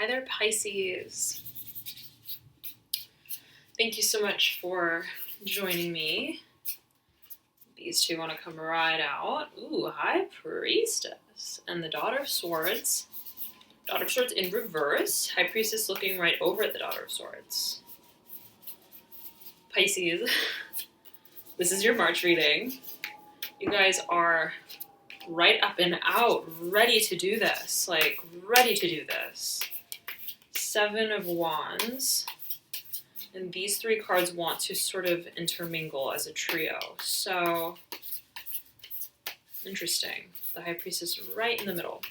Hi there, Pisces. Thank you so much for joining me. These two want to come right out. Ooh, High Priestess and the Daughter of Swords. Daughter of Swords in reverse. High Priestess looking right over at the Daughter of Swords. Pisces, this is your March reading. You guys are right up and out, ready to do this. Like, ready to do this. Seven of Wands. And these three cards want to sort of intermingle as a trio. So, interesting. The High Priestess right in the middle.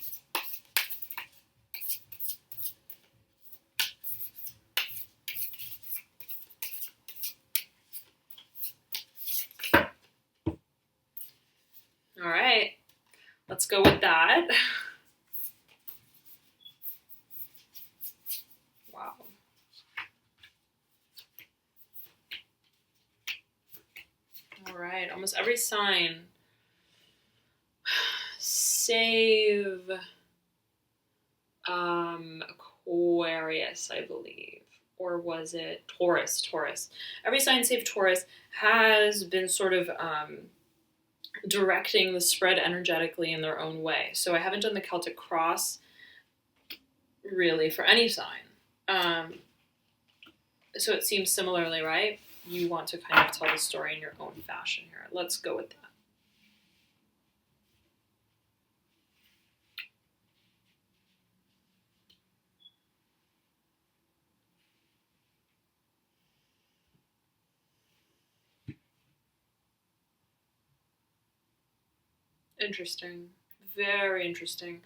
All right, let's go with that. Wow. All right, almost every sign, save Aquarius, I believe. Or was it Taurus? Taurus. Every sign save Taurus has been sort of directing the spread energetically in their own way. So I haven't done the Celtic cross really for any sign. So it seems similarly, right? You want to kind of tell the story in your own fashion here. Let's go with that. Interesting. Very interesting.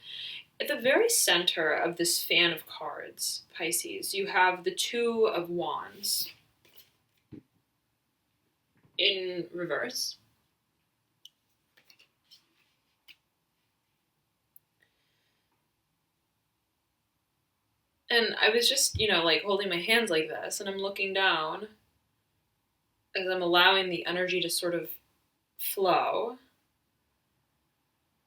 At the very center of this fan of cards, Pisces, you have the Two of Wands in reverse. And I was just, like holding my hands like this, and I'm looking down as I'm allowing the energy to sort of flow.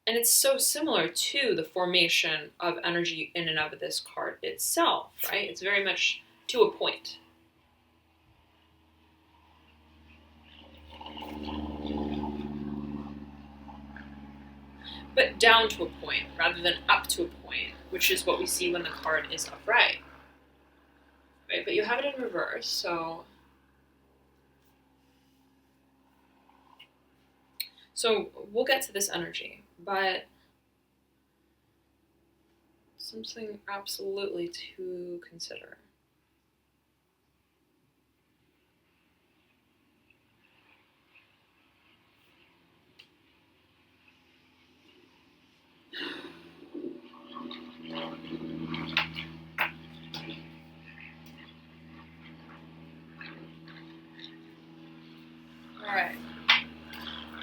And it's so similar to the formation of energy in and of this card itself, right? It's very much to a point. But down to a point rather than up to a point, which is what we see when the card is upright. Right? But you have it in reverse, so we'll get to this energy, but something absolutely to consider. All right.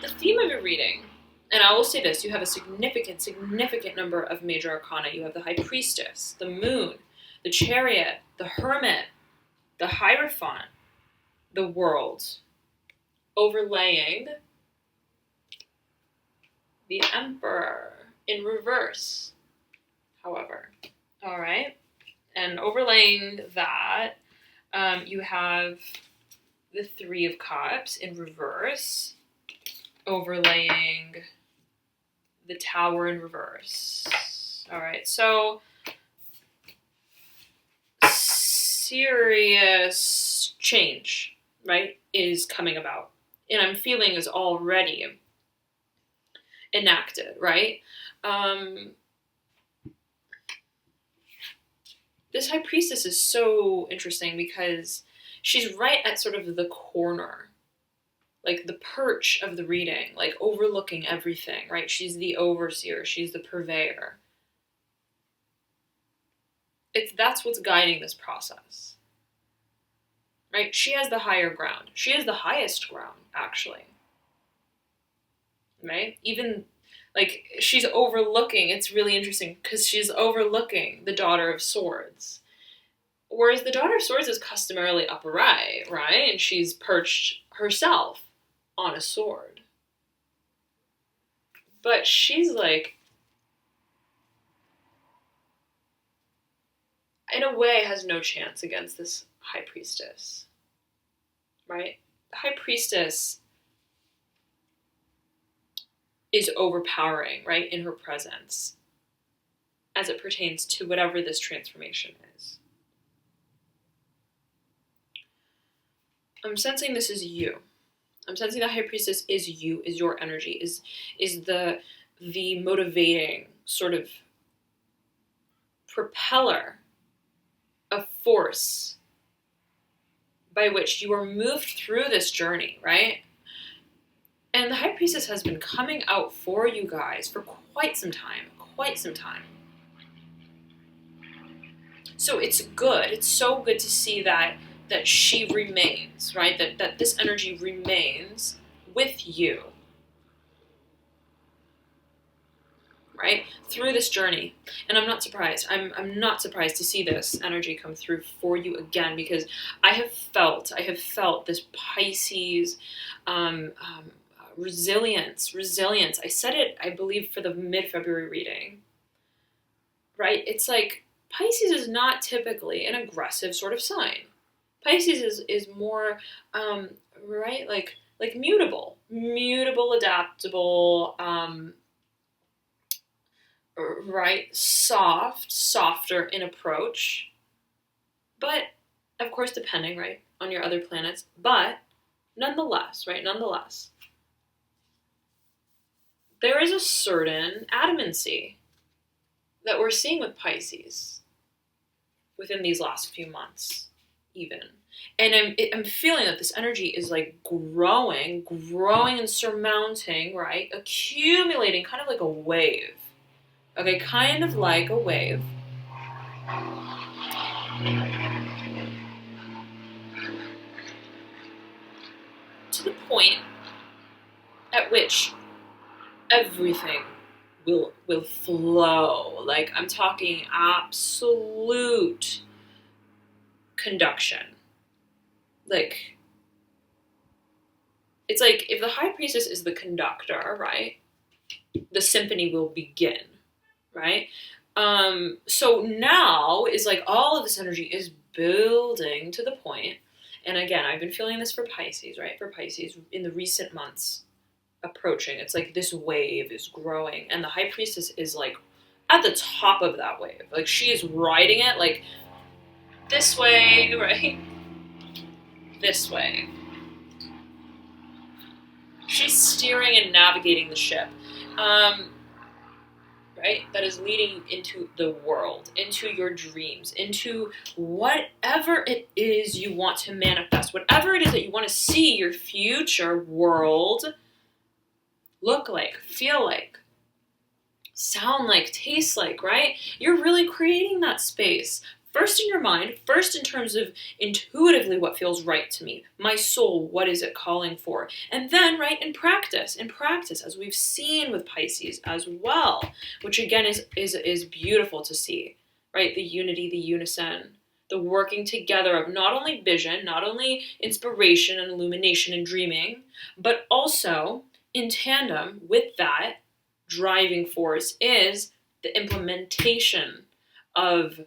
The theme of your reading, and I will say this, you have a significant number of major arcana. You have the High Priestess, the Moon, the Chariot, the Hermit, the Hierophant, the World, overlaying the Emperor in reverse, however. All right. And overlaying that, you have the Three of Cups in reverse, overlaying the Tower in reverse. All right, so serious change, right, is coming about. And I'm feeling is already enacted, right? This High Priestess is so interesting because she's right at sort of the corner, like the perch of the reading, like overlooking everything, right? She's the overseer, she's the purveyor. That's what's guiding this process, right? She has the higher ground. She has the highest ground, actually, right? Even like she's overlooking, it's really interesting because she's overlooking the Daughter of Swords. Whereas the Daughter of Swords is customarily upright, right? And she's perched herself on a sword. But she's like, in a way, has no chance against this High Priestess, right? The High Priestess is overpowering, right, in her presence as it pertains to whatever this transformation is. I'm sensing this is you. I'm sensing the High Priestess is you, is your energy, is the motivating sort of propeller of force by which you are moved through this journey, right? And the High Priestess has been coming out for you guys for quite some time. So it's good. It's so good to see that she remains, right? That this energy remains with you, right? Through this journey. And I'm not surprised. I'm not surprised to see this energy come through for you again, because I have felt this Pisces resilience. I said it, I believe, for the mid-February reading, right? It's like Pisces is not typically an aggressive sort of sign. Pisces is more, right, like mutable, adaptable, right, softer in approach, but of course depending, right, on your other planets, but nonetheless, there is a certain adamancy that we're seeing with Pisces within these last few months, even. And I'm feeling that this energy is like growing and surmounting, right? Accumulating, kind of like a wave. Okay, kind of like a wave. To the point at which everything will flow. Like, I'm talking absolute conduction. Like, it's like if the High Priestess is the conductor, right, the symphony will begin, right? So now is like all of this energy is building to the point, and again, I've been feeling this for Pisces, right? For Pisces in the recent months approaching. It's like this wave is growing, and the High Priestess is like at the top of that wave. Like, she is riding it like this way, right? This way. She's steering and navigating the ship, right? That is leading into the world, into your dreams, into whatever it is you want to manifest, whatever it is that you want to see your future world look like, feel like, sound like, taste like, right? You're really creating that space. First in your mind, first in terms of intuitively what feels right to me, my soul, what is it calling for? And then, right, in practice, as we've seen with Pisces as well, which again is beautiful to see, right? The unity, the unison, the working together of not only vision, not only inspiration and illumination and dreaming, but also in tandem with that driving force is the implementation of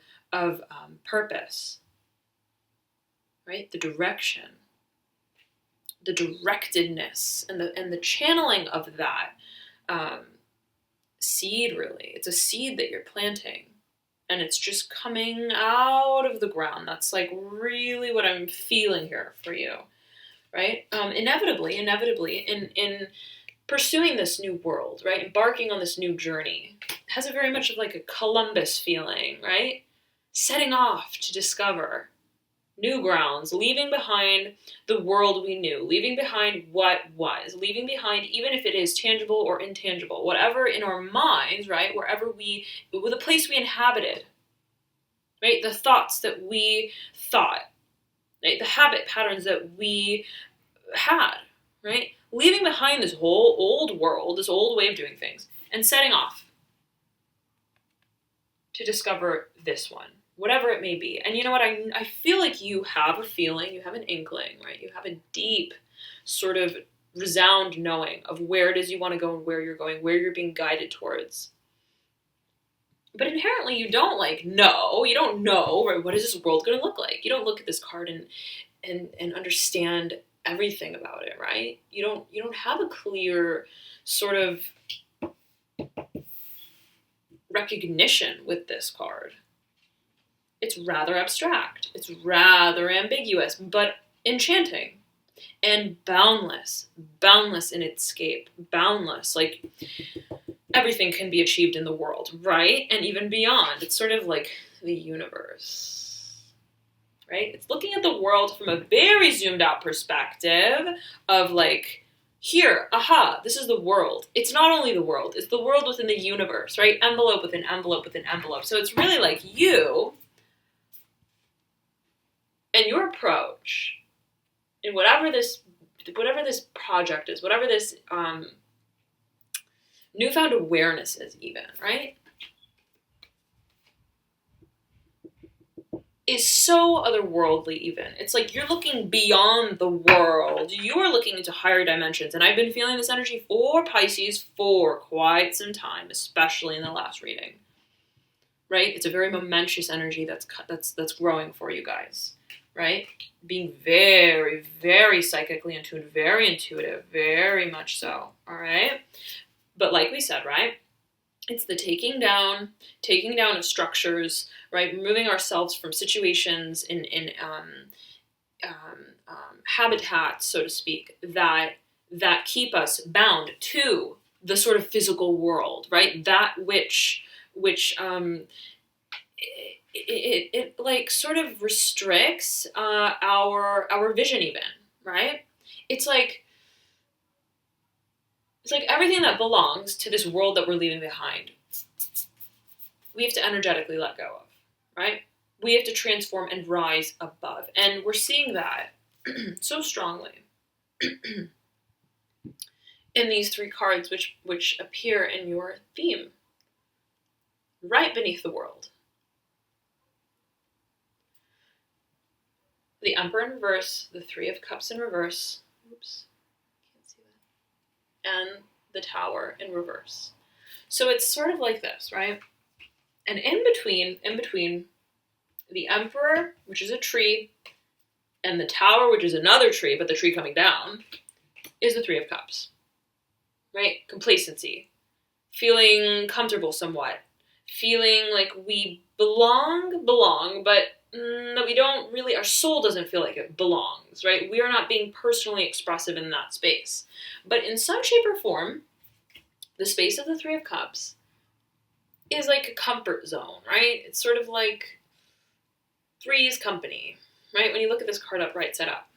purpose, right? The direction, the directedness, and the channeling of that seed. Really, it's a seed that you're planting, and it's just coming out of the ground. That's like really what I'm feeling here for you, right? Inevitably, in pursuing this new world, right? Embarking on this new journey has a very much of like a Columbus feeling, right? Setting off to discover new grounds, leaving behind the world we knew, leaving behind what was, leaving behind, even if it is tangible or intangible, whatever in our minds, right? Wherever the place we inhabited, right? The thoughts that we thought, right? The habit patterns that we had, right? Leaving behind this whole old world, this old way of doing things, and setting off to discover this one, whatever it may be. And you know what? I feel like you have a feeling, you have an inkling, right? You have a deep sort of resound knowing of where it is you want to go and where you're going, where you're being guided towards. But inherently you don't know. You don't know, right? What is this world going to look like? You don't look at this card and understand everything about it, right? You don't have a clear sort of recognition with this card. It's rather abstract. It's rather ambiguous, but enchanting and boundless in its scope, boundless. Like everything can be achieved in the world, right? And even beyond. It's sort of like the universe, right? It's looking at the world from a very zoomed out perspective of like, here, aha, this is the world. It's not only the world, it's the world within the universe, right? Envelope within envelope within envelope. So it's really like you and your approach in whatever this project is, whatever this newfound awareness is even, right? Is so otherworldly even. It's like you're looking beyond the world. You are looking into higher dimensions. And I've been feeling this energy for Pisces for quite some time, especially in the last reading. Right? It's a very momentous energy that's growing for you guys. Right? Being very, very psychically in tune, very intuitive, very much so. All right? But like we said, right? It's the taking down of structures, right? Removing ourselves from situations in habitats, so to speak, that keep us bound to the sort of physical world, right? That which it like sort of restricts our vision even, right? It's like everything that belongs to this world that we're leaving behind, we have to energetically let go of, right? We have to transform and rise above. And we're seeing that so strongly in these three cards, which appear in your theme, right beneath the world. The Emperor in reverse, the Three of Cups in reverse, oops, can't see that, and the Tower in reverse. So it's sort of like this, right? And in between the Emperor, which is a tree, and the Tower, which is another tree, but the tree coming down, is the Three of Cups, right? Complacency, feeling comfortable somewhat, feeling like we belong, but that we don't really, our soul doesn't feel like it belongs, right? We are not being personally expressive in that space. But in some shape or form, the space of the Three of Cups is like a comfort zone, right? It's sort of like three's company, right? When you look at this card upright set up.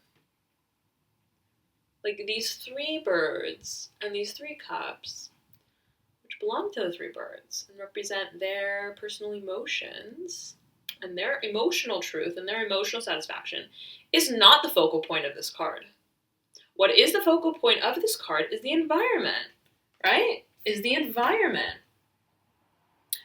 Like these three birds and these three cups, which belong to the three birds and represent their personal emotions and their emotional truth and their emotional satisfaction, is not the focal point of this card. What is the focal point of this card is the environment, right? Is the environment.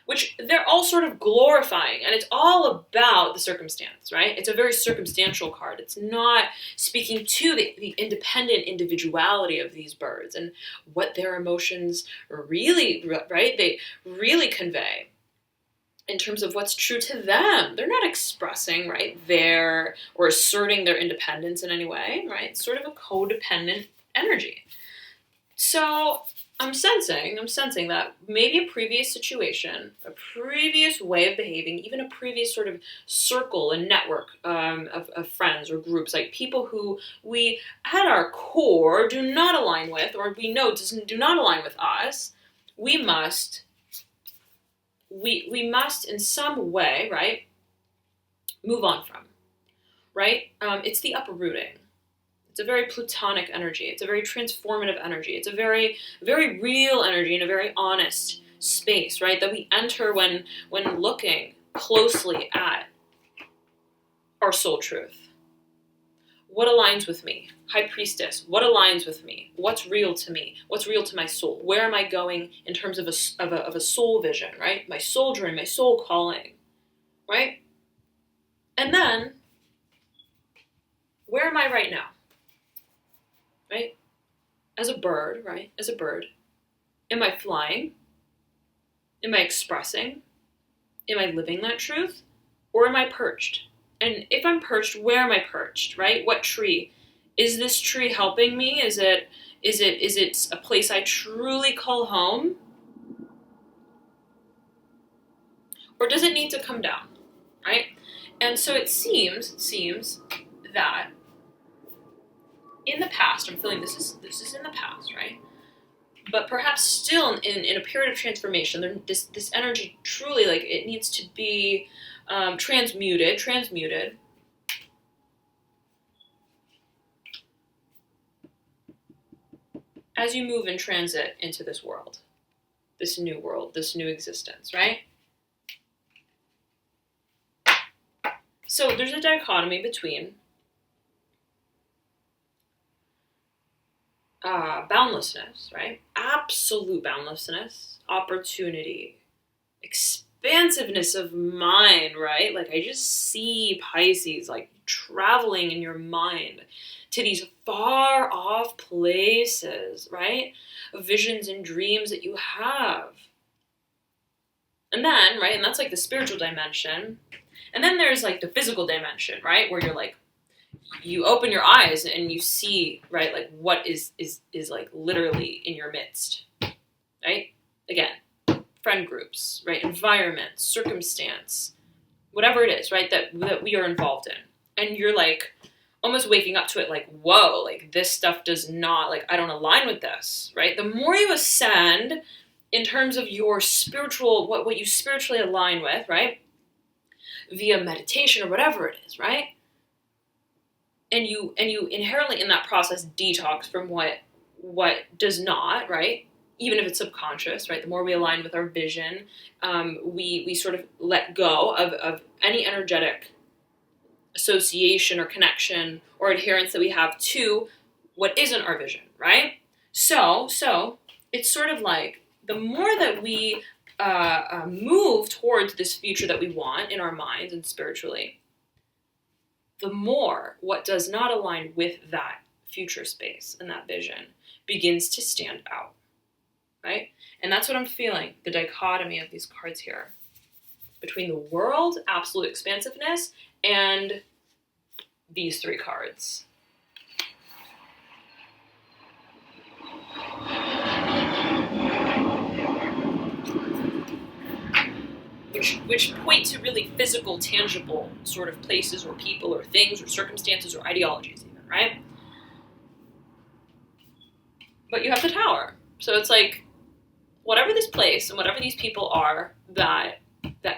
Which they're all sort of glorifying, and it's all about the circumstance, right? It's a very circumstantial card. It's not speaking to the independent individuality of these birds and what their emotions really, right? They really convey in terms of what's true to them. They're not expressing, right, or asserting their independence in any way, right? It's sort of a codependent energy. So I'm sensing that maybe a previous situation, a previous way of behaving, even a previous sort of circle and network of friends or groups, like people who we at our core do not align with, or we know do not align with us, we must in some way, right, move on from, right? It's the uprooting. It's a very plutonic energy. It's a very transformative energy. It's a very, very real energy in a very honest space, right? That we enter when looking closely at our soul truth. What aligns with me? High Priestess, what aligns with me? What's real to me? What's real to my soul? Where am I going in terms of a soul vision, right? My soul journey, my soul calling, right? And then, where am I right now? Right? As a bird, right? As a bird. Am I flying? Am I expressing? Am I living that truth? Or am I perched? And if I'm perched, where am I perched, right? What tree? Is this tree helping me? Is it a place I truly call home? Or does it need to come down, right? And so it seems that in the past, I'm feeling this is in the past, right? But perhaps still in a period of transformation, this energy truly, like, it needs to be transmuted. As you move and transit into this world, this new existence, right? So there's a dichotomy between boundlessness, right? Absolute boundlessness, opportunity, expansiveness of mind, right? Like, I just see Pisces, like, traveling in your mind to these far off places, right? Visions and dreams that you have. And then, right, and that's like the spiritual dimension. And then there's like the physical dimension, right? Where you're like, you open your eyes and you see, right, like what is like literally in your midst, right? Again, friend groups, right? Environment, circumstance, whatever it is, right, that we are involved in. And you're like almost waking up to it like, whoa, like this stuff does not, like, I don't align with this, right? The more you ascend in terms of your spiritual, what you spiritually align with, right? Via meditation or whatever it is, right? And you inherently in that process detox from what does not, right? Even if it's subconscious, right? The more we align with our vision, we sort of let go of any energetic association or connection or adherence that we have to what isn't our vision, right? So it's sort of like the more that we move towards this future that we want in our minds and spiritually, the more what does not align with that future space and that vision begins to stand out, right? And that's what I'm feeling, the dichotomy of these cards here, between the world, absolute expansiveness, and these three cards. Which point to really physical, tangible sort of places or people or things or circumstances or ideologies even, right? But you have the Tower. So it's like, whatever this place and whatever these people are that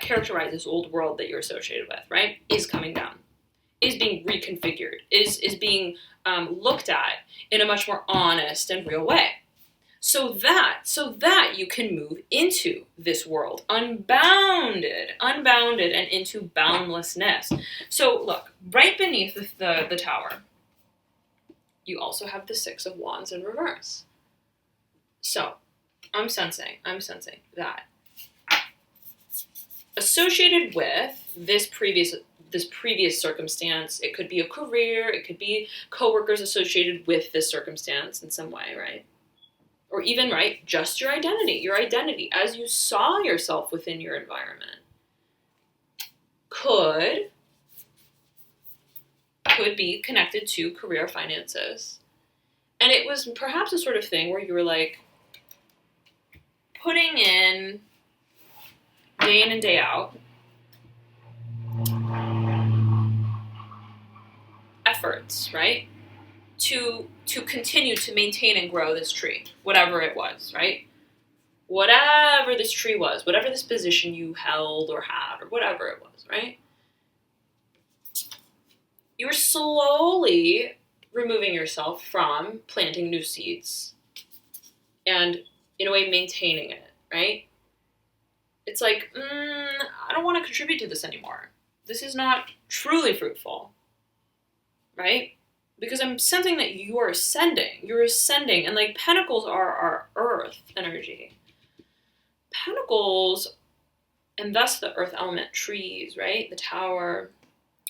characterize this old world that you're associated with, right, is coming down, is being reconfigured, is being looked at in a much more honest and real way. So that you can move into this world unbounded and into boundlessness. So look, right beneath the Tower, you also have the Six of Wands in reverse. So I'm sensing that associated with this previous circumstance, it could be a career, it could be coworkers associated with this circumstance in some way, right? Or even, right, just your identity as you saw yourself within your environment could be connected to career, finances. And it was perhaps a sort of thing where you were like putting in day in and day out efforts, right? To continue to maintain and grow this tree, whatever it was, right? Whatever this tree was, whatever this position you held or had, or whatever it was, right? You were slowly removing yourself from planting new seeds and, in a way, maintaining it, right? It's like, I don't want to contribute to this anymore. This is not truly fruitful, right? Because I'm sensing that you're ascending, and like pentacles are our earth energy. Pentacles, and thus the earth element trees, right? The Tower,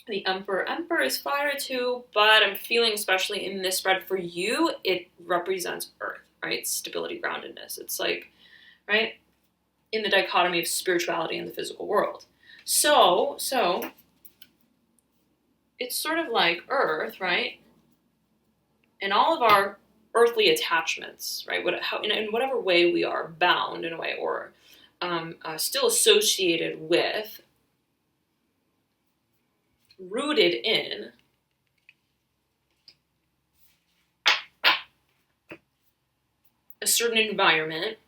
the Emperor. Emperor is fire too, but I'm feeling, especially in this spread for you, it represents earth, right? Stability, groundedness. It's like, right? In the dichotomy of spirituality and the physical world. So it's sort of like Earth, right? And all of our earthly attachments, right? In whatever way we are bound in a way, or still associated with, rooted in a certain environment,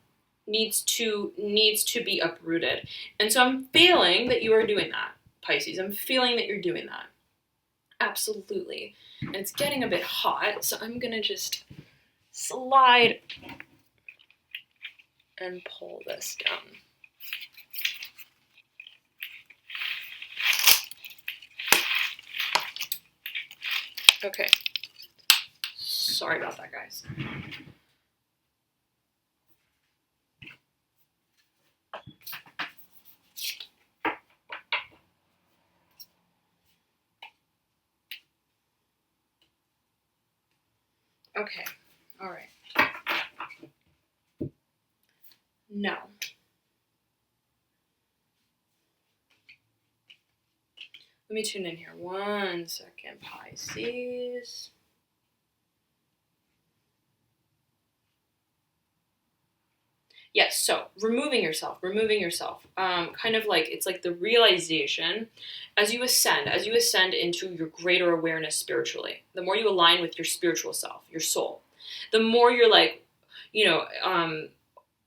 needs to be uprooted. And so I'm feeling that you are doing that, Pisces. I'm feeling that you're doing that. Absolutely. And it's getting a bit hot, so I'm gonna just slide and pull this down. Okay. Sorry about that, guys. Okay. All right. Now, let me tune in here. 1 second, Pisces. Yes, so removing yourself, kind of like, it's like the realization as you ascend into your greater awareness spiritually, the more you align with your spiritual self, your soul, the more you're like,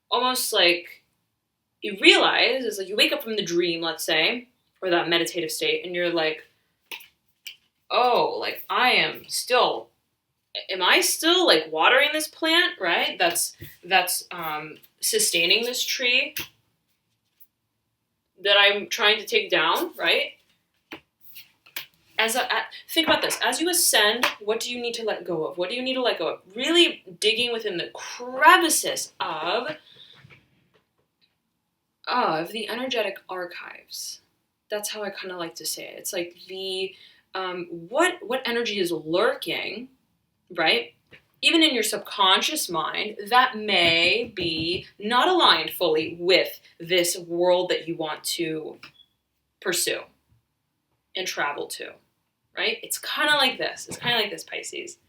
almost like you realize, it's like you wake up from the dream, let's say, or that meditative state, and you're like, oh, like am I still like watering this plant, right? That's sustaining this tree that I'm trying to take down, right? Think about this. As you ascend, what do you need to let go of? What do you need to let go of? Really digging within the crevices of the energetic archives. That's how I kind of like to say it. It's like the what energy is lurking, right? Even in your subconscious mind, that may be not aligned fully with this world that you want to pursue and travel to, right? It's kind of like this. It's kind of like this, Pisces.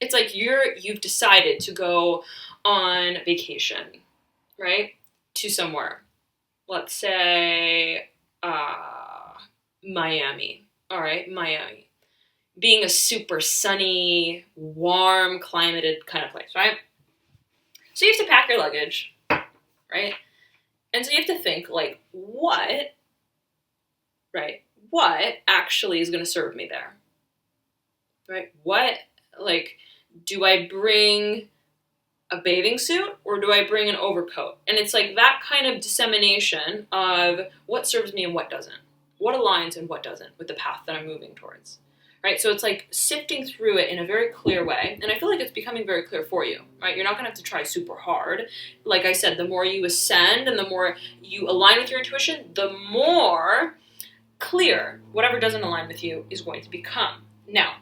It's like you've decided to go on vacation, right? To somewhere. Let's say Miami. All right, Miami. Being a super sunny, warm, climated kind of place, right? So you have to pack your luggage, right? And so you have to think, like, what actually is going to serve me there, right? Do I bring a bathing suit or do I bring an overcoat? And it's like that kind of dissemination of what serves me and what doesn't, what aligns and what doesn't with the path that I'm moving towards. Right, so it's like sifting through it in a very clear way, and I feel like it's becoming very clear for you, right? You're not going to have to try super hard. Like I said, the more you ascend and the more you align with your intuition, the more clear whatever doesn't align with you is going to become. Now,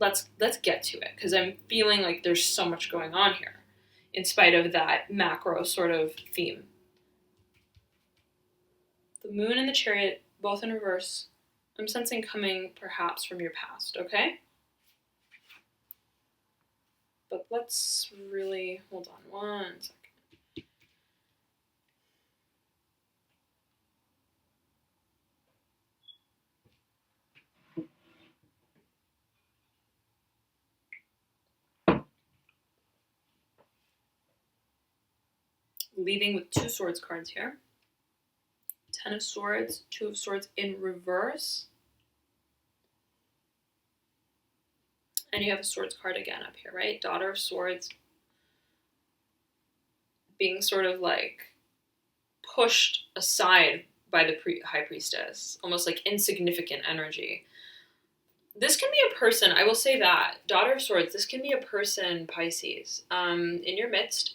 let's get to it, because I'm feeling like there's so much going on here, in spite of that macro sort of theme. The moon and the chariot, both in reverse. I'm sensing coming perhaps from your past, okay? But let's really, hold on 1 second. Leaving with 2 swords cards here. 10 of Swords, 2 of Swords in reverse. And you have a Swords card again up here, right? Daughter of Swords. Being sort of like pushed aside by the High Priestess. Almost like insignificant energy. This can be a person, I will say that. Daughter of Swords, this can be a person, Pisces, in your midst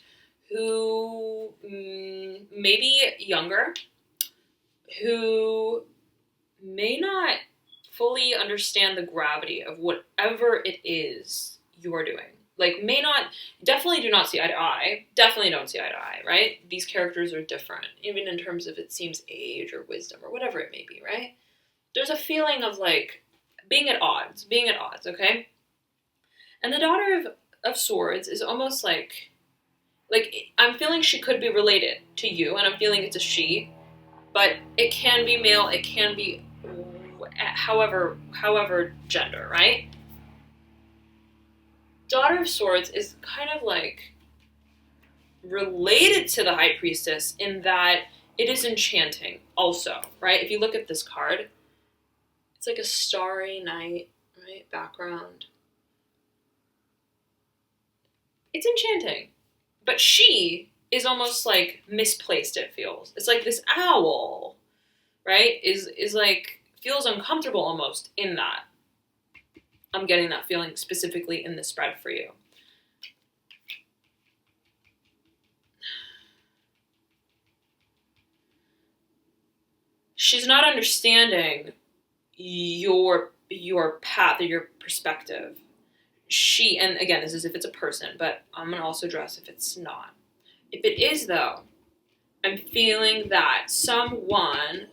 who may be younger, who may not fully understand the gravity of whatever it is you're doing, definitely do not see eye to eye. Definitely don't see eye to eye, right? These characters are different, even in terms of, it seems, age or wisdom or whatever it may be, right? There's a feeling of like being at odds, okay? And the Daughter of Swords is almost like I'm feeling she could be related to you, and I'm feeling it's a she, but it can be male, it can be however gender, right? Daughter of Swords is kind of like related to the High Priestess in that it is enchanting also, right? If you look at this card, it's like a starry night, right? Background. It's enchanting. But she is almost like misplaced, it feels. It's like this owl, right? Is like feels uncomfortable almost in that. I'm getting that feeling specifically in the spread for you. She's not understanding your path or your perspective. She, and again, this is if it's a person, but I'm going to also address if it's not. If it is, though, I'm feeling that someone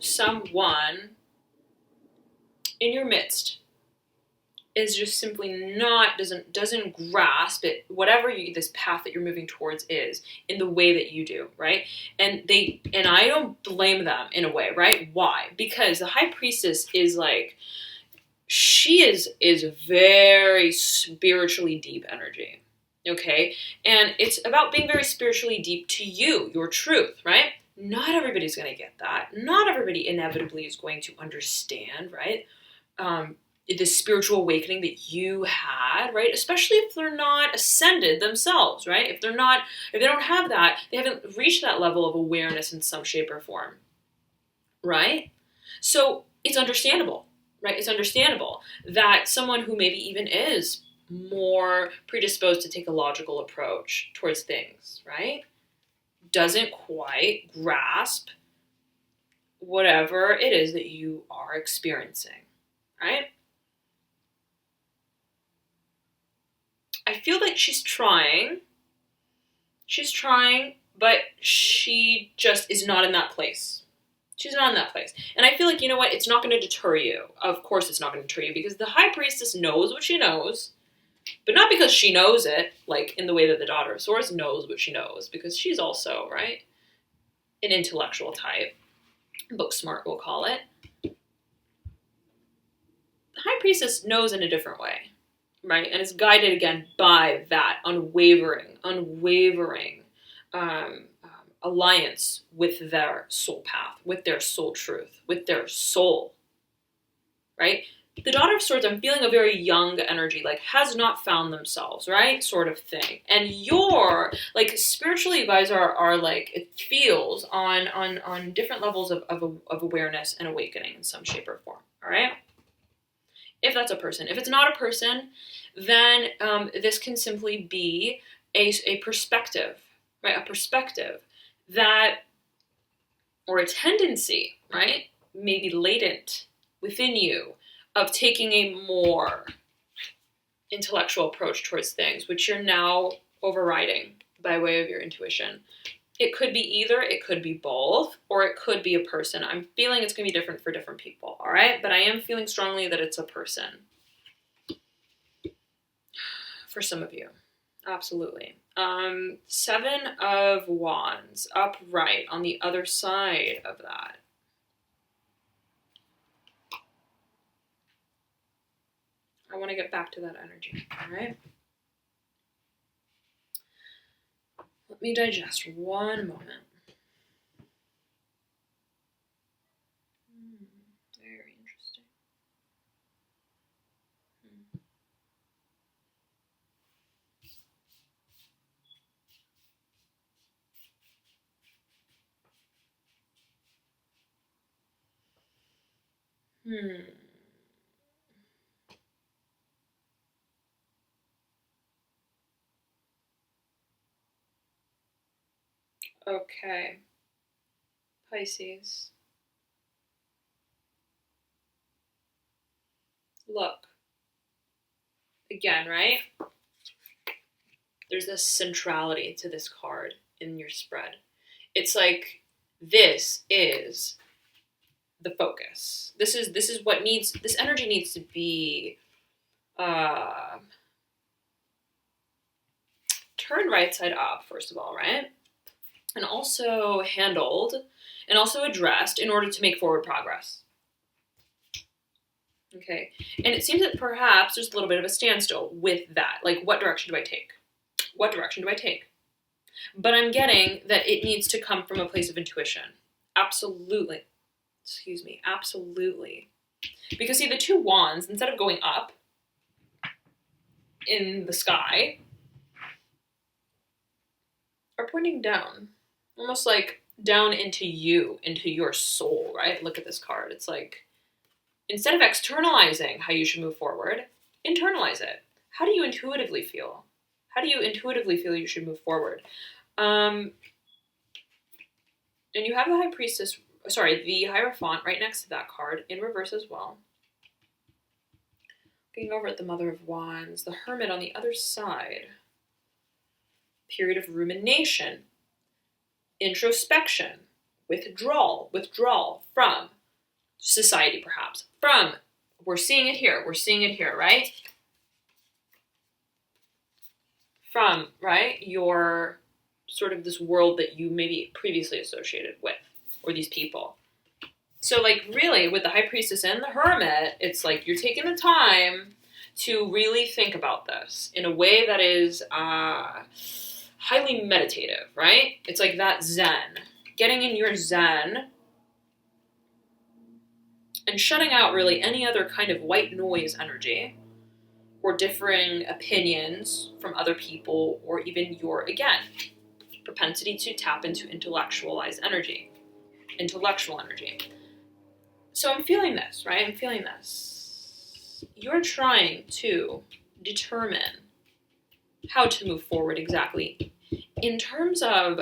in your midst is just simply doesn't grasp it, whatever this path that you're moving towards is, in the way that you do, right? And I don't blame them in a way, right? Why? Because the High Priestess is like, she is very spiritually deep energy, okay? And it's about being very spiritually deep to you, your truth, right? Not everybody's going to get that. Not everybody inevitably is going to understand, right? The spiritual awakening that you had, right? Especially if they're not ascended themselves, right? If they don't have that, they haven't reached that level of awareness in some shape or form, right? So it's understandable, right? It's understandable that someone who maybe even is more predisposed to take a logical approach towards things, right, doesn't quite grasp whatever it is that you are experiencing, right? I feel like she's trying, but she just is not in that place. She's not in that place. And I feel like, you know what, it's not going to deter you. Of course it's not going to deter you, because the High Priestess knows what she knows, but not because she knows it, like in the way that the Daughter of Swords knows what she knows, because she's also, right, an intellectual type. Book smart, we'll call it. The High Priestess knows in a different way, right? And is guided again by that unwavering alliance with their soul path, with their soul truth, with their soul, right? The Daughter of Swords, I'm feeling a very young energy, like has not found themselves, right? Sort of thing. And you're, like, spiritually, you guys are like, it feels on different levels of awareness and awakening in some shape or form, all right? If that's a person. If it's not a person, then this can simply be a perspective, right? A perspective that, or a tendency, right? Maybe latent within you of taking a more intellectual approach towards things, which you're now overriding by way of your intuition. It could be either, it could be both, or it could be a person. I'm feeling it's going to be different for different people, all right? But I am feeling strongly that it's a person. For some of you, absolutely. 7 of Wands, upright on the other side of that. I want to get back to that energy, all right? Let me digest one moment. Very interesting. Okay. Pisces. Look. Again, right? There's this centrality to this card in your spread. It's like this is the focus. This is what needs, this energy needs to be turned right side up, first of all, right? And also handled and also addressed in order to make forward progress. Okay, and it seems that perhaps there's a little bit of a standstill with that. Like, what direction do I take? What direction do I take? But I'm getting that it needs to come from a place of intuition. Absolutely. Excuse me, absolutely. Because see, the two wands, instead of going up in the sky, are pointing down. Almost like down into you, into your soul, right? Look at this card. It's like, instead of externalizing how you should move forward, internalize it. How do you intuitively feel? How do you intuitively feel you should move forward? And you have the High Priestess, sorry, the Hierophant right next to that card, in reverse as well. Looking over at the Mother of Wands, the Hermit on the other side. Period of rumination, introspection, withdrawal from society, perhaps. From, we're seeing it here, right? From, right, your sort of this world that you maybe previously associated with, or these people. So like really with the High Priestess and the Hermit, it's like you're taking the time to really think about this in a way that is highly meditative, right? It's like that Zen. Getting in your Zen and shutting out really any other kind of white noise energy or differing opinions from other people, or even your, again, propensity to tap into intellectual energy. So I'm feeling this, right? I'm feeling this. You're trying to determine how to move forward exactly in terms of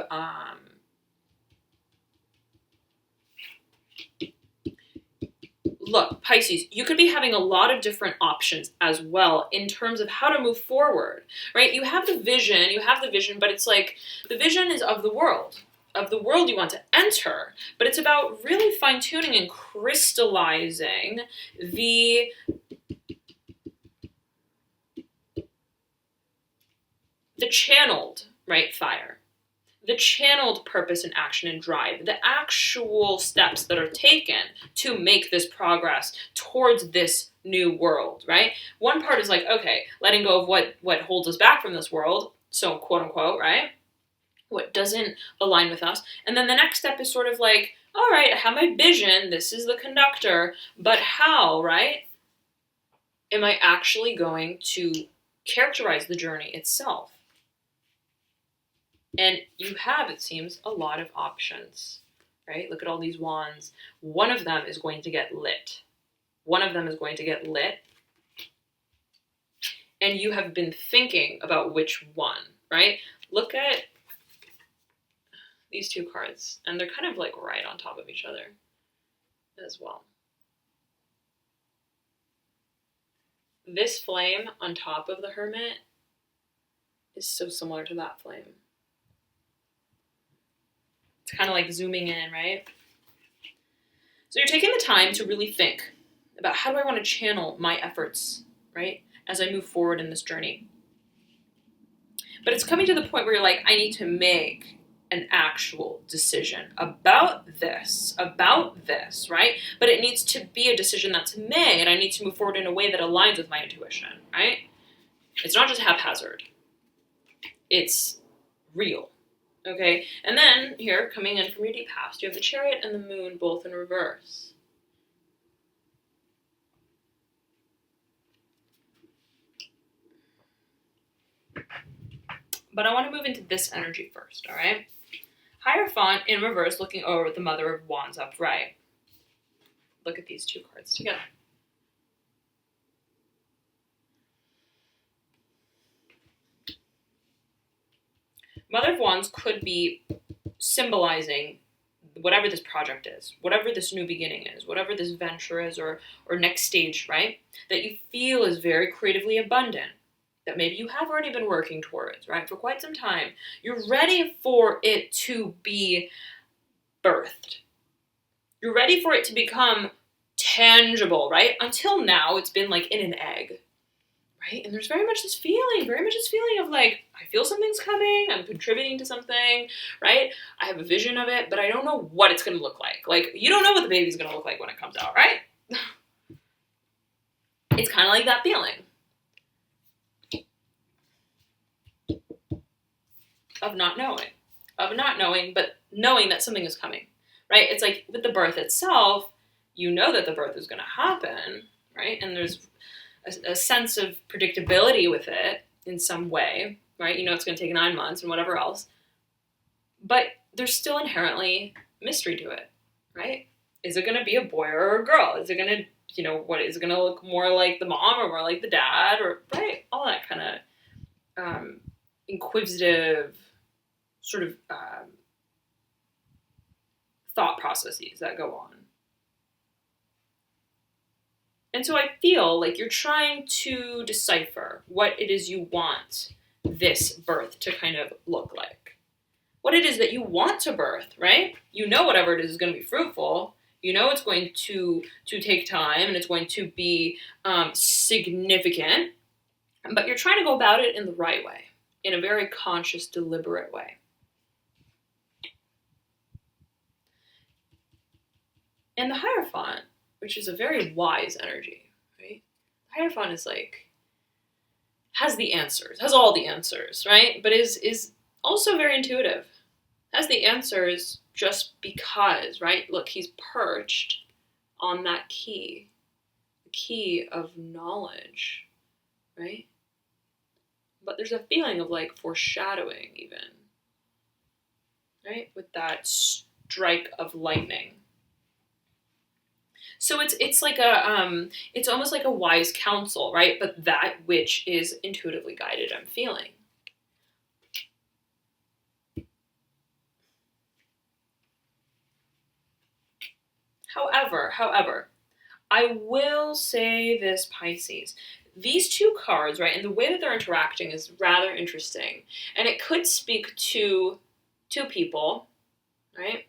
look, Pisces, you could be having a lot of different options as well in terms of how to move forward, right? You have the vision, but it's like the vision is of the world you want to enter, but it's about really fine-tuning and crystallizing the channeled, right, fire, the channeled purpose and action and drive, the actual steps that are taken to make this progress towards this new world, right? One part is like, okay, letting go of what holds us back from this world, so quote unquote, right? What doesn't align with us. And then the next step is sort of like, all right, I have my vision, this is the conductor, but how, right? Am I actually going to characterize the journey itself? And you have, it seems, a lot of options, right? Look at all these wands. One of them is going to get lit. And you have been thinking about which one, right? Look at these two cards, and they're kind of like right on top of each other as well. This flame on top of the Hermit is so similar to that flame. It's kind of like zooming in, right? So you're taking the time to really think about how do I want to channel my efforts, right, as I move forward in this journey. But it's coming to the point where you're like, I need to make an actual decision about this, right? But it needs to be a decision that's made, and I need to move forward in a way that aligns with my intuition, right? It's not just haphazard. It's real. Okay, and then here, coming in from your deep past, you have the Chariot and the Moon both in reverse. But I want to move into this energy first, all right? Hierophant in reverse, looking over at the Mother of Wands upright. Look at these two cards together. Mother of Wands could be symbolizing whatever this project is, whatever this new beginning is, whatever this venture is, or next stage, right? That you feel is very creatively abundant, that maybe you have already been working towards, right, for quite some time. You're ready for it to be birthed. You're ready for it to become tangible, right? Until now, it's been like in an egg, right? And there's very much this feeling of like, I feel something's coming, I'm contributing to something, right? I have a vision of it, but I don't know what it's going to look like. Like, you don't know what the baby's going to look like when it comes out, right? It's kind of like that feeling of not knowing, but knowing that something is coming, right? It's like with the birth itself, you know that the birth is going to happen, right? And there's a sense of predictability with it in some way, right? You know it's going to take 9 months and whatever else, but there's still inherently mystery to it, right? Is it going to be a boy or a girl? Is it going to, what is it going to look more like the mom or more like the dad, or right? All that kind of inquisitive sort of thought processes that go on. And so I feel like you're trying to decipher what it is you want this birth to kind of look like. What it is that you want to birth, right? You know whatever it is going to be fruitful. You know it's going to take time and it's going to be significant. But you're trying to go about it in the right way, in a very conscious, deliberate way. And the Hierophant, which is a very wise energy, right? The Hierophant is like, has the answers, has all the answers, right? But is also very intuitive. Has the answers just because, right? Look, he's perched on that key, the key of knowledge, right? But there's a feeling of like foreshadowing even, right? With that strike of lightning. So it's like it's almost like a wise counsel, right? But that which is intuitively guided, I'm feeling. However, I will say this, Pisces. These two cards, right, and the way that they're interacting is rather interesting. And it could speak to two people, right?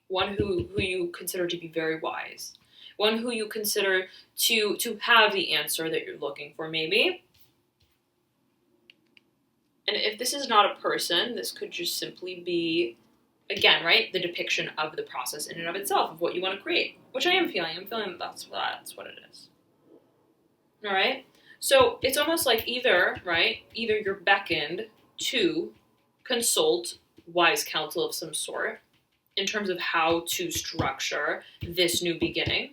One who you consider to be very wise. One who you consider to have the answer that you're looking for, maybe. And if this is not a person, this could just simply be, again, right, the depiction of the process in and of itself, of what you want to create, which I am feeling. I'm feeling that's what it is. All right? So it's almost like either you're beckoned to consult wise counsel of some sort in terms of how to structure this new beginning.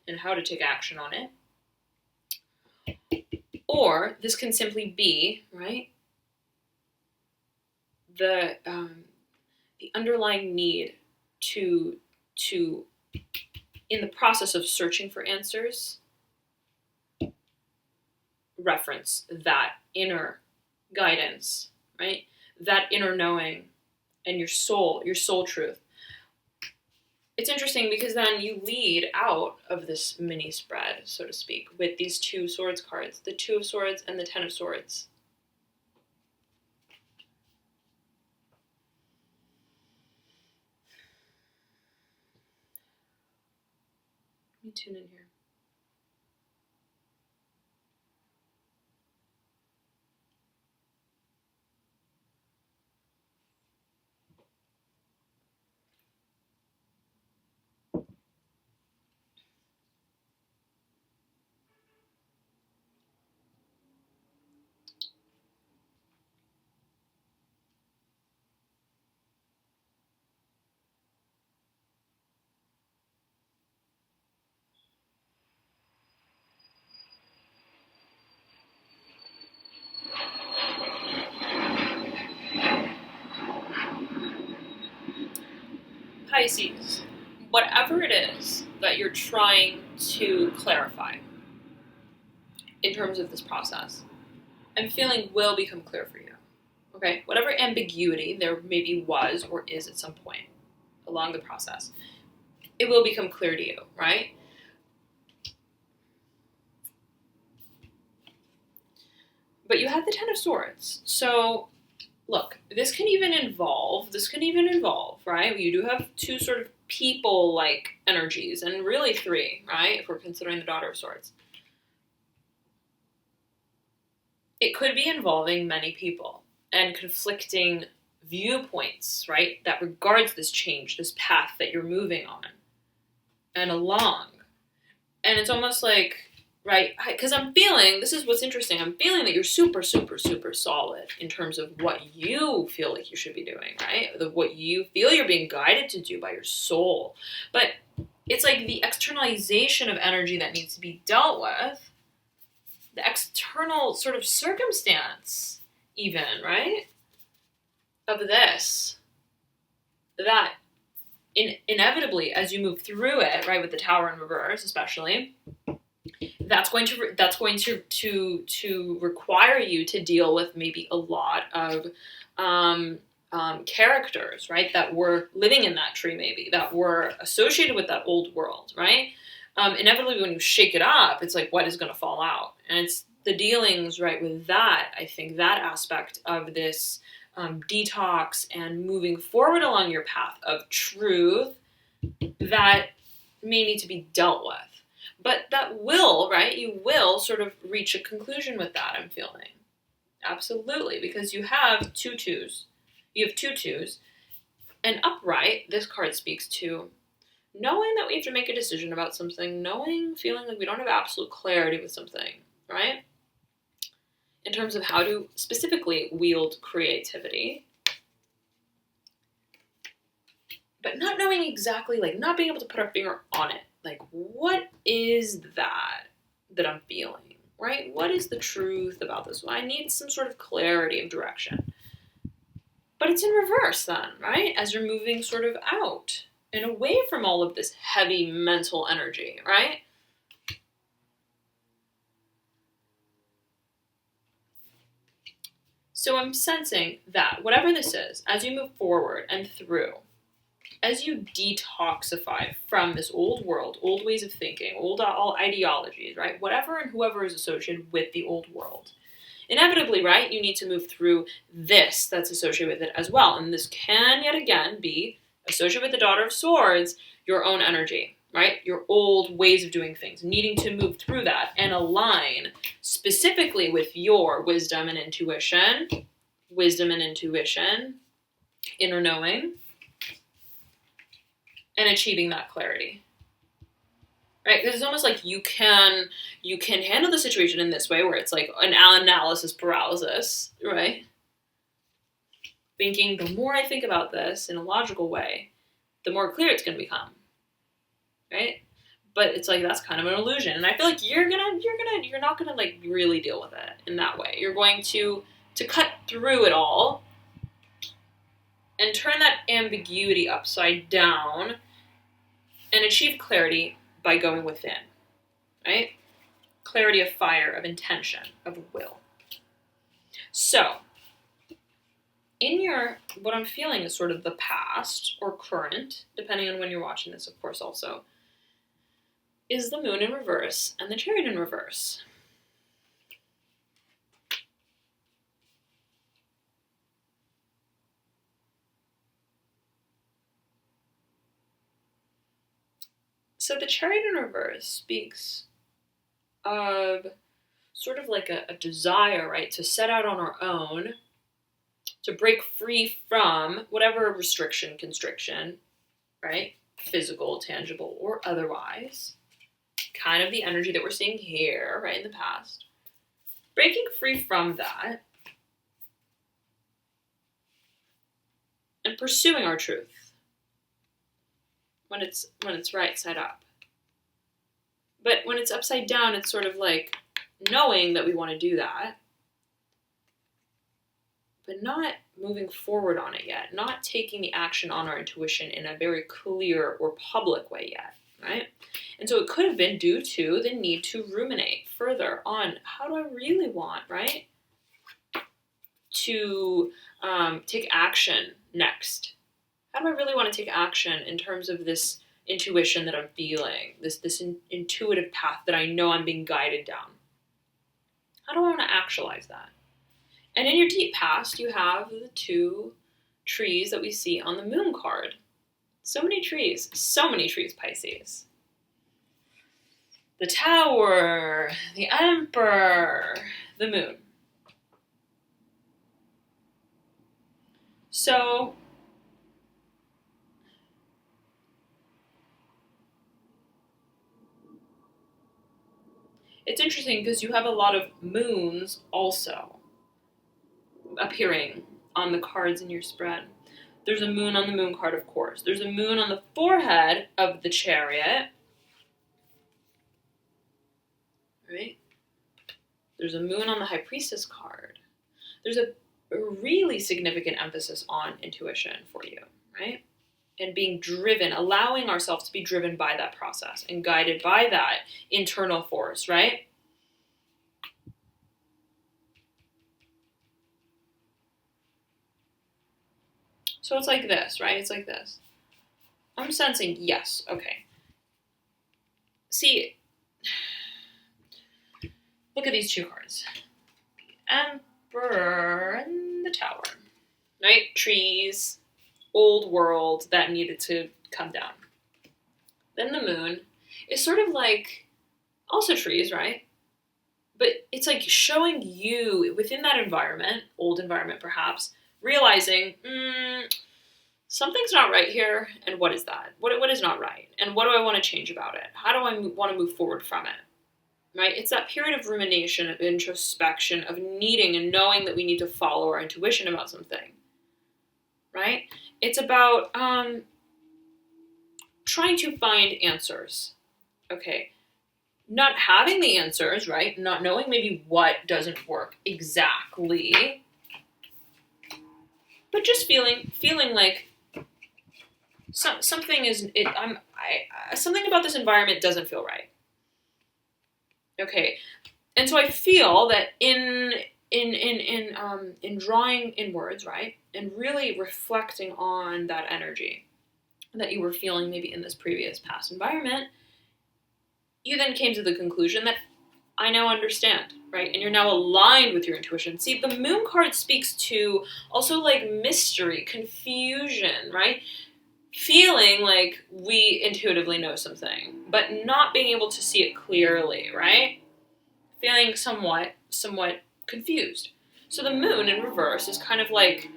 And how to take action on it. Or this can simply be, right, the underlying need to in the process of searching for answers, reference that inner guidance, right? That inner knowing and your soul truth. It's interesting because then you lead out of this mini spread, so to speak, with these two swords cards, the Two of Swords and the Ten of Swords. Let me tune in here. Pisces, whatever it is that you're trying to clarify in terms of this process, I'm feeling will become clear for you. Okay? Whatever ambiguity there maybe was or is at some point along the process, it will become clear to you, right? But you have the Ten of Swords. So, look, this can even involve, right? You do have two sort of people-like energies, and really three, right? If we're considering the Daughter of Swords. It could be involving many people and conflicting viewpoints, right? That regards this change, this path that you're moving on and along. And it's almost like, right, because I'm feeling, this is what's interesting, I'm feeling that you're super, super, super solid in terms of what you feel like you should be doing, right? What you feel you're being guided to do by your soul. But it's like the externalization of energy that needs to be dealt with, the external sort of circumstance, even, right, of this, that inevitably, as you move through it, right, with the Tower in reverse, especially, that's going to require you to deal with maybe a lot of characters, right, that were living in that tree, maybe that were associated with that old world, right. Inevitably, when you shake it up, it's like, what is going to fall out? And it's the dealings, right, with that. I think that aspect of this detox and moving forward along your path of truth that may need to be dealt with. But that will, right, you will sort of reach a conclusion with that, I'm feeling. Absolutely, because you have two twos. You have two twos. And upright, this card speaks to knowing that we have to make a decision about something, feeling like we don't have absolute clarity with something, right? In terms of how to specifically wield creativity. But not knowing exactly, like not being able to put our finger on it. Like, what is that I'm feeling, right? What is the truth about this? Well, I need some sort of clarity of direction. But it's in reverse then, right? As you're moving sort of out and away from all of this heavy mental energy, right? So I'm sensing that whatever this is, as you move forward and through, as you detoxify from this old world, old ways of thinking, all ideologies, right? Whatever and whoever is associated with the old world. Inevitably, right, you need to move through this that's associated with it as well. And this can, yet again, be associated with the Daughter of Swords, your own energy, right? Your old ways of doing things, needing to move through that and align specifically with your wisdom and intuition, inner knowing, and achieving that clarity. Right? Because it's almost like you can handle the situation in this way where it's like an analysis paralysis, right? Thinking the more I think about this in a logical way, the more clear it's going to become, right? But it's like that's kind of an illusion, and I feel like you're not gonna like really deal with it in that way. You're going to cut through it all and turn that ambiguity upside down and achieve clarity by going within, right? Clarity of fire, of intention, of will. So, what I'm feeling is sort of the past or current, depending on when you're watching this, of course, also, is the Moon in reverse and the Chariot in reverse. So the Chariot in reverse speaks of sort of like a desire, right, to set out on our own, to break free from whatever restriction, constriction, right, physical, tangible, or otherwise, kind of the energy that we're seeing here, right, in the past. Breaking free from that and pursuing our truth when it's right side up. But when it's upside down, it's sort of like knowing that we want to do that, but not moving forward on it yet, not taking the action on our intuition in a very clear or public way yet, right? And so it could have been due to the need to ruminate further on how do I really want, right, to take action next. How do I really want to take action in terms of this intuition that I'm feeling, this intuitive path that I know I'm being guided down. How do I want to actualize that? And in your deep past, you have the 2 trees that we see on the moon card. So many trees, Pisces. The Tower, the Emperor, the Moon. So it's interesting because you have a lot of moons also appearing on the cards in your spread. There's a moon on the moon card, of course. There's a moon on the forehead of the Chariot. Right? There's a moon on the High Priestess card. There's a really significant emphasis on intuition for you, right? And being driven, allowing ourselves to be driven by that process and guided by that internal force, right? So it's like this, right? It's like this. I'm sensing, yes, okay. See, look at these 2 cards. Emperor and the Tower, right? Trees, old world that needed to come down. Then the moon is sort of like also trees, right? But it's like showing you within that environment, old environment perhaps, realizing something's not right here, and what is that? What is not right? And what do I want to change about it? How do I want to move forward from it? Right? It's that period of rumination, of introspection, of needing and knowing that we need to follow our intuition about something. Right? It's about trying to find answers. Okay. Not having the answers, right? Not knowing maybe what doesn't work exactly. But just feeling like something is something about this environment doesn't feel right. Okay. And so I feel that in drawing inwards, right? And really reflecting on that energy that you were feeling maybe in this previous past environment, you then came to the conclusion that I now understand, right? And you're now aligned with your intuition. See, the moon card speaks to also like mystery, confusion, right? Feeling like we intuitively know something, but not being able to see it clearly, right? Feeling somewhat confused. So the moon in reverse is kind of like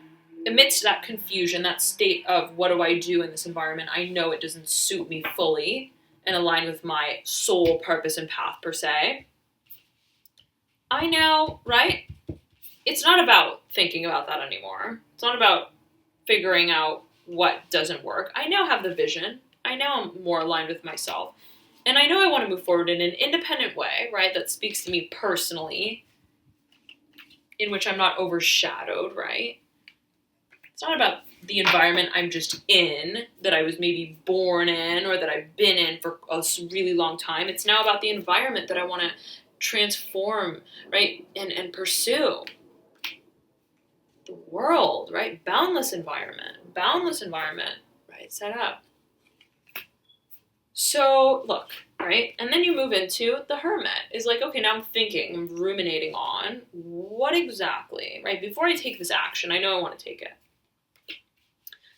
amidst that confusion, that state of what do I do in this environment? I know it doesn't suit me fully and align with my soul purpose and path per se. I now, right? It's not about thinking about that anymore. It's not about figuring out what doesn't work. I now have the vision. I now am more aligned with myself. And I know I want to move forward in an independent way, right? That speaks to me personally, in which I'm not overshadowed, right? It's not about the environment I'm just in, that I was maybe born in or that I've been in for a really long time. It's now about the environment that I want to transform, right? And pursue. The world, right? Boundless environment, right? Set up. So look, right? And then you move into the Hermit. Is like, okay, now I'm thinking, I'm ruminating on what exactly, right? Before I take this action, I know I want to take it.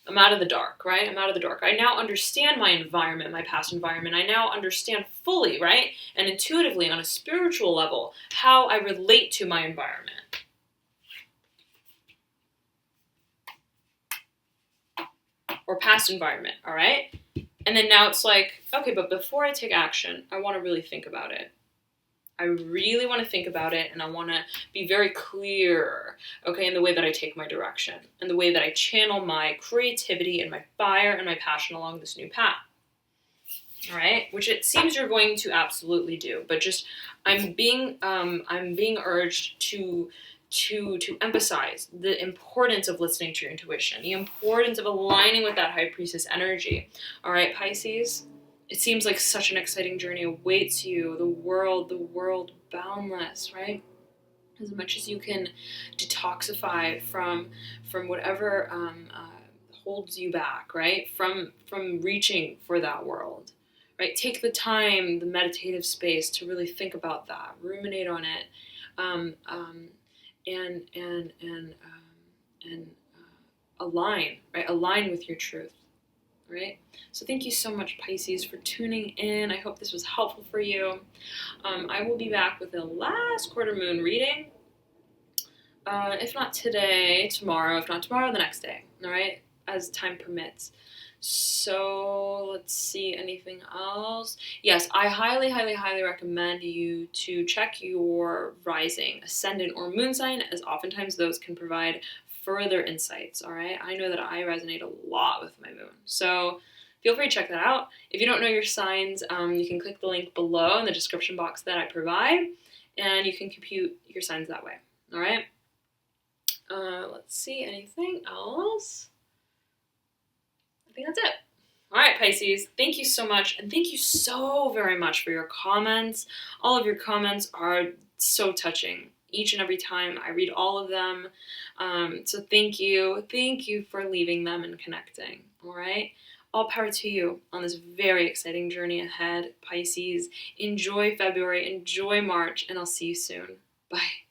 I'm out of the dark, right? I'm out of the dark. I now understand my environment, my past environment. I now understand fully, right? And intuitively on a spiritual level, how I relate to my environment. Or past environment, all right? And then now it's like, okay, but before I take action, I want to really think about it. I really want to think about it, and I want to be very clear, okay, in the way that I take my direction, and the way that I channel my creativity and my fire and my passion along this new path. All right, which it seems you're going to absolutely do, but just I'm being urged to emphasize the importance of listening to your intuition, the importance of aligning with that High Priestess energy. All right, Pisces. It seems like such an exciting journey awaits you. The world boundless, right? As much as you can detoxify from whatever holds you back, right? From reaching for that world, right? Take the time, the meditative space to really think about that, ruminate on it, and align, right? Align with your truth, right? So thank you so much, Pisces, for tuning in. I hope this was helpful for you. I will be back with the last quarter moon reading. If not today, tomorrow. If not tomorrow, the next day. All right, as time permits. So let's see, anything else? Yes, I highly, highly, highly recommend you to check your rising, ascendant, or moon sign, as oftentimes those can provide further insights. All right, I know that I resonate a lot with my moon, so feel free to check that out. If you don't know your signs, you can click the link below in the description box that I provide, and you can compute your signs that way. All right. Let's see, anything else? I think that's it. All right, Pisces, thank you so much, and thank you so very much for your comments. All of your comments are so touching. Each and every time I read all of them. So thank you. Thank you for leaving them and connecting. All right? All power to you on this very exciting journey ahead, Pisces. Enjoy February, enjoy March, and I'll see you soon. Bye.